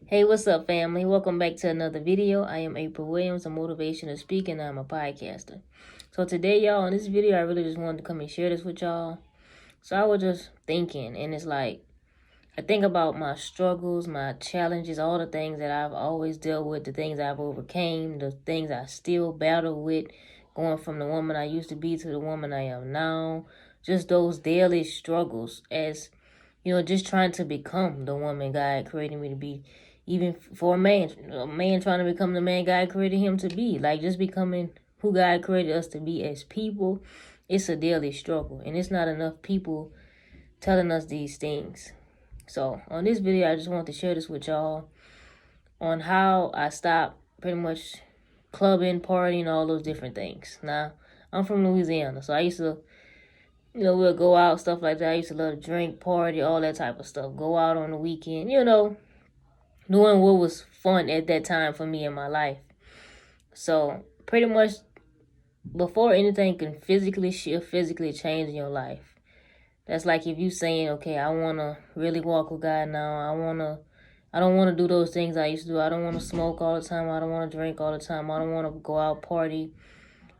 Hey, what's up, family? Welcome back to another video. I am April Williams, a motivational speaker, and I'm a podcaster. So today, y'all, in this video, I really just wanted to come and share this with y'all. So I was just thinking, and it's like, I think about my struggles, my challenges, all the things that I've always dealt with, the things I've overcame, the things I still battle with, going from the woman I used to be to the woman I am now. Just those daily struggles as, just trying to become the woman God created me to be. Even for a man trying to become the man God created him to be. Like just becoming who God created us to be as people, it's a daily struggle. And it's not enough people telling us these things. So on this video, I just want to share this with y'all on how I stopped pretty much clubbing, partying, all those different things. Now, I'm from Louisiana, so I used to, we'll go out, stuff like that. I used to love to drink, party, all that type of stuff. Go out on the weekend, doing what was fun at that time for me in my life. So pretty much before anything can physically shift, physically change in your life, that's like if you saying, okay, I want to really walk with God now. I don't want to do those things I used to do. I don't want to smoke all the time. I don't want to drink all the time. I don't want to go out, party,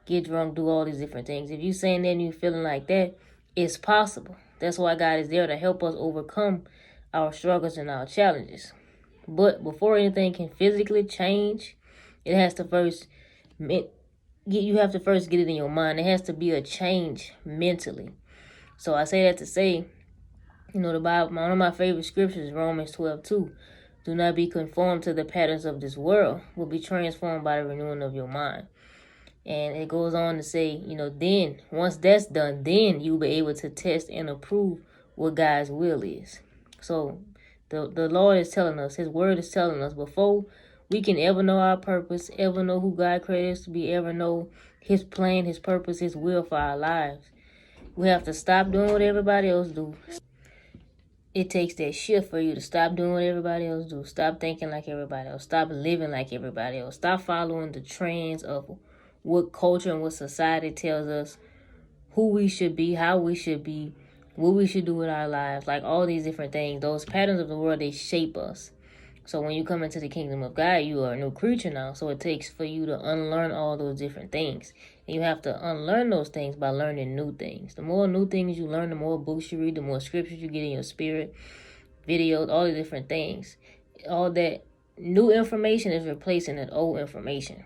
get drunk, do all these different things. If you saying that and you feeling like that, it's possible. That's why God is there to help us overcome our struggles and our challenges. But before anything can physically change, it has to first you have to first get it in your mind. It has to be a change mentally. So I say that to say, the Bible, one of my favorite scriptures is Romans 12:2. Do not be conformed to the patterns of this world, but be transformed by the renewing of your mind. And it goes on to say, then once that's done, then you'll be able to test and approve what God's will is. So the Lord is telling us, his word is telling us, before we can ever know our purpose, ever know who God created us to be, ever know his plan, his purpose, his will for our lives, we have to stop doing what everybody else do. It takes that shift for you to stop doing what everybody else do. Stop thinking like everybody else. Stop living like everybody else. Stop following the trends of what culture and what society tells us who we should be, how we should be, what we should do with our lives. Like all these different things. Those patterns of the world, they shape us. So when you come into the kingdom of God, you are a new creature now. So it takes for you to unlearn all those different things. And you have to unlearn those things by learning new things. The more new things you learn, the more books you read, the more scriptures you get in your spirit, videos, all the different things. All that new information is replacing that old information.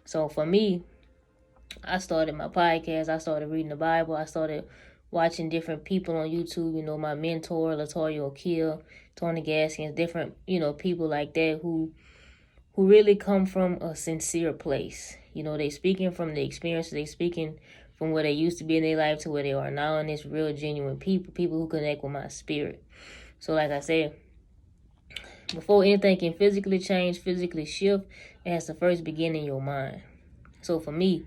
So for me, I started my podcast. I started reading the Bible. I started watching different people on YouTube. My mentor, Latoya O'Keel, Tony Gaskins, different, people like that who really come from a sincere place. They speaking from the experience. They speaking from where they used to be in their life to where they are now. And it's real, genuine people who connect with my spirit. So like I said, before anything can physically change, physically shift, it has to first begin in your mind. So for me,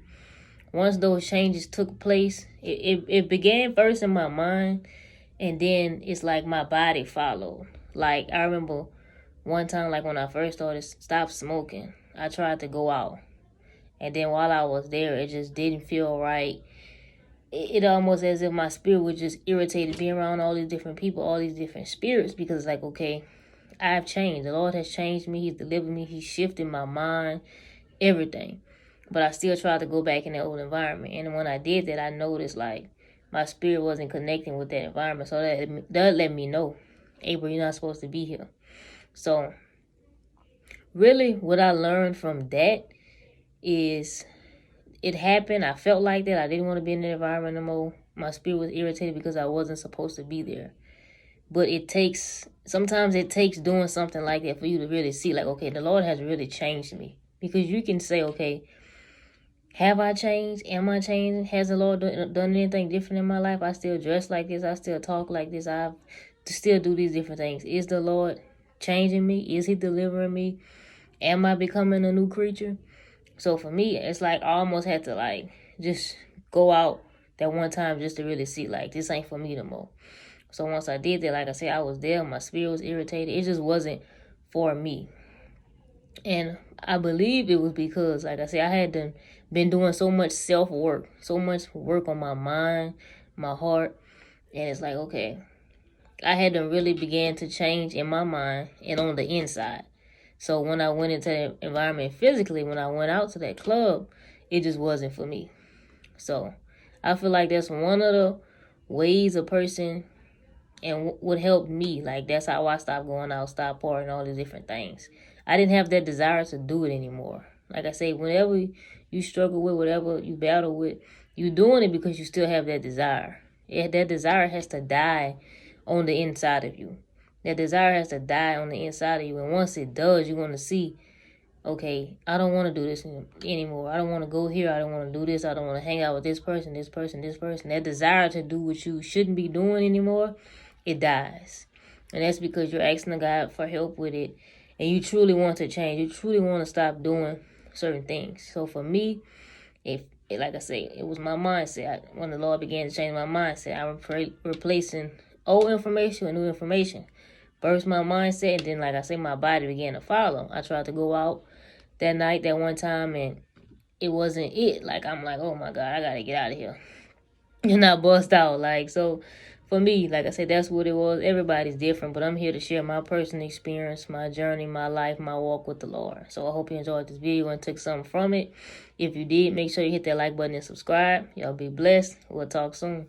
once those changes took place, it began first in my mind, and then it's like my body followed. Like I remember one time, like when I first started stop smoking, I tried to go out, and then while I was there, it just didn't feel right. It almost as if my spirit was just irritated being around all these different people, all these different spirits, because it's like, okay, I've changed. The Lord has changed me. He's delivered me. He's shifted my mind, everything. But I still tried to go back in that old environment. And when I did that, I noticed like my spirit wasn't connecting with that environment. So that let me know, April, you're not supposed to be here. So really what I learned from that is it happened. I felt like that. I didn't want to be in that environment no more. My spirit was irritated because I wasn't supposed to be there. But sometimes it takes doing something like that for you to really see like, okay, the Lord has really changed me. Because you can say, okay, have I changed? Am I changing? Has the Lord done anything different in my life? I still dress like this. I still talk like this. I still do these different things. Is the Lord changing me? Is he delivering me? Am I becoming a new creature? So for me, it's like I almost had to like just go out that one time just to really see like this ain't for me no more. So once I did that, like I said, I was there. My spirit was irritated. It just wasn't for me. And I believe it was because, like I said, I had been doing so much self-work, so much work on my mind, my heart. And it's like, okay, I had to really begin to change in my mind and on the inside. So when I went into that environment physically, when I went out to that club, it just wasn't for me. So I feel like that's one of the ways a person and what helped me. Like, that's how I stopped going out, stopped partying, all these different things. I didn't have that desire to do it anymore. Like I say, whenever you struggle with, whatever you battle with, you're doing it because you still have that desire. That desire has to die on the inside of you. That desire has to die on the inside of you. And once it does, you're going to see, okay, I don't want to do this anymore. I don't want to go here. I don't want to do this. I don't want to hang out with this person, this person, this person. That desire to do what you shouldn't be doing anymore, it dies. And that's because you're asking the God for help with it. And you truly want to change. You truly want to stop doing certain things. So for me, like I say, it was my mindset. When the Lord began to change my mindset, I was replacing old information with new information. First my mindset, and then, like I say, my body began to follow. I tried to go out that night, that one time, and it wasn't it. Like, I'm like, oh my God, I gotta get out of here. And I bust out. Like, so for me, like I said, that's what it was. Everybody's different, but I'm here to share my personal experience, my journey, my life, my walk with the Lord. So I hope you enjoyed this video and took something from it. If you did, make sure you hit that like button and subscribe. Y'all be blessed. We'll talk soon.